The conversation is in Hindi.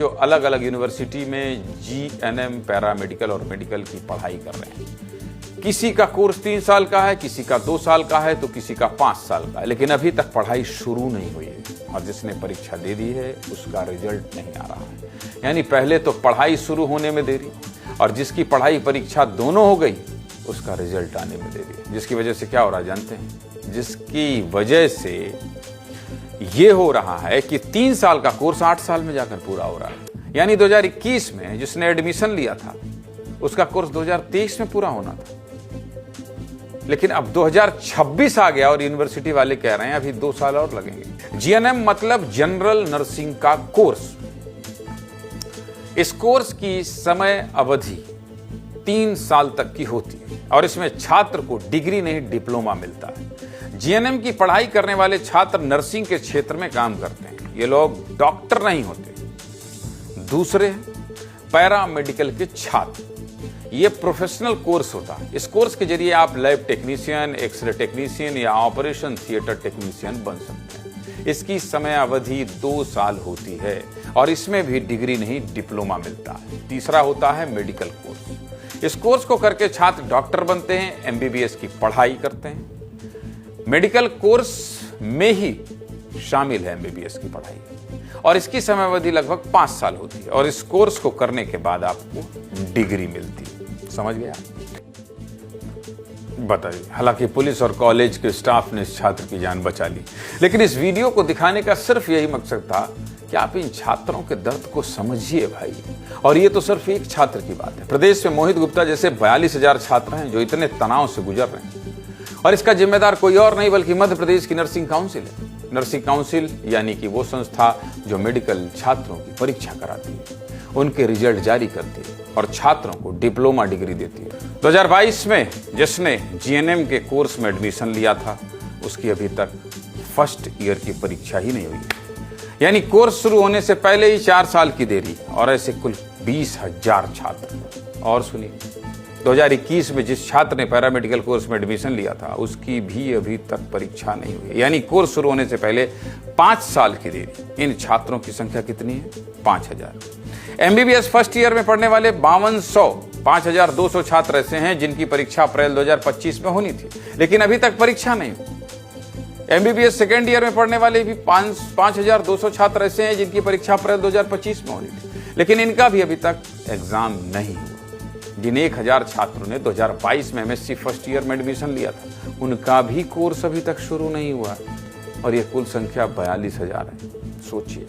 जो अलग अलग यूनिवर्सिटी में जीएनएम पैरामेडिकल और मेडिकल की पढ़ाई कर रहे हैं। किसी का कोर्स 3 साल का है, किसी का 2 साल का है, तो किसी का 5 साल का है, लेकिन अभी तक पढ़ाई शुरू नहीं हुई है और जिसने परीक्षा दे दी है उसका रिजल्ट नहीं आ रहा है। यानी पहले तो पढ़ाई शुरू होने में देरी और जिसकी पढ़ाई परीक्षा दोनों हो गई उसका रिजल्ट आने में देरी। जिसकी वजह से क्या हो रहा है जानते हैं? जिसकी वजह से ये हो रहा है कि 3 साल का कोर्स 8 साल में जाकर पूरा हो रहा है। यानी 2021 में जिसने एडमिशन लिया था उसका कोर्स 2023 में पूरा होना था, लेकिन अब 2026 आ गया और यूनिवर्सिटी वाले कह रहे हैं अभी 2 साल और लगेंगे। जीएनएम मतलब जनरल नर्सिंग का कोर्स। इस कोर्स की समय अवधि 3 साल तक की होती है और इसमें छात्र को डिग्री नहीं डिप्लोमा मिलता है। जीएनएम की पढ़ाई करने वाले छात्र नर्सिंग के क्षेत्र में काम करते हैं। ये लोग डॉक्टर नहीं होते। दूसरे पैरामेडिकल के छात्र, ये प्रोफेशनल कोर्स होता है। इस कोर्स के जरिए आप लैब टेक्नीशियन, एक्सरे टेक्नीशियन या ऑपरेशन थिएटर टेक्नीशियन बन सकते हैं। इसकी समय अवधि 2 साल होती है और इसमें भी डिग्री नहीं डिप्लोमा मिलता है। तीसरा होता है मेडिकल कोर्स। इस कोर्स को करके छात्र डॉक्टर बनते हैं, एमबीबीएस की पढ़ाई करते हैं। मेडिकल कोर्स में ही शामिल है एमबीबीएस की पढ़ाई और इसकी समय अवधि लगभग 5 साल होती है और इस कोर्स को करने के बाद आपको डिग्री मिलती है। समझ गया? बताइए। हालांकि पुलिस और कॉलेज के स्टाफ ने इस छात्र की जान बचा ली, लेकिन इस वीडियो को दिखाने का सिर्फ यही मकसद था कि आप इन छात्रों के दर्द को समझिए भाई। और ये तो सिर्फ एक छात्र की बात है। प्रदेश में मोहित गुप्ता जैसे 42,000 छात्र हैं जो इतने तनाव से गुजर रहे हैं और इसका जिम्मेदार कोई और नहीं बल्कि मध्य प्रदेश की नर्सिंग काउंसिल है। नर्सिंग काउंसिल यानी कि वो संस्था जो मेडिकल छात्रों की परीक्षा कराती है, उनके रिजल्ट जारी करती है और छात्रों को डिप्लोमा डिग्री देती है। 2022 में जिसने जीएनएम के कोर्स में एडमिशन लिया था उसकी अभी तक फर्स्ट ईयर की परीक्षा ही नहीं हुई है। यानी कोर्स शुरू होने से पहले ही 4 साल की देरी और ऐसे कुल 20,000 छात्र। और सुनिए, 2021 में जिस छात्र ने पैरामेडिकल कोर्स में एडमिशन लिया था उसकी भी अभी तक परीक्षा नहीं हुई। यानी कोर्स शुरू होने से पहले 5 साल की देरी। इन छात्रों की संख्या कितनी है? 5,000। एमबीबीएस फर्स्ट ईयर में पढ़ने वाले 52,200 छात्र ऐसे हैं जिनकी परीक्षा अप्रैल 2025 में होनी थी, लेकिन अभी तक परीक्षा नहीं हुई। एमबीबीएस सेकेंड ईयर में पढ़ने वाले भी 5,200 छात्र ऐसे हैं जिनकी परीक्षा अप्रैल 2025 में होनी थी, लेकिन इनका भी अभी तक एग्जाम नहीं हुआ। जिन 1,000 छात्रों ने 2022 में एमएससी फर्स्ट ईयर में एडमिशन लिया था उनका भी कोर्स अभी तक शुरू नहीं हुआ और यह कुल संख्या 42,000 है। सोचिए।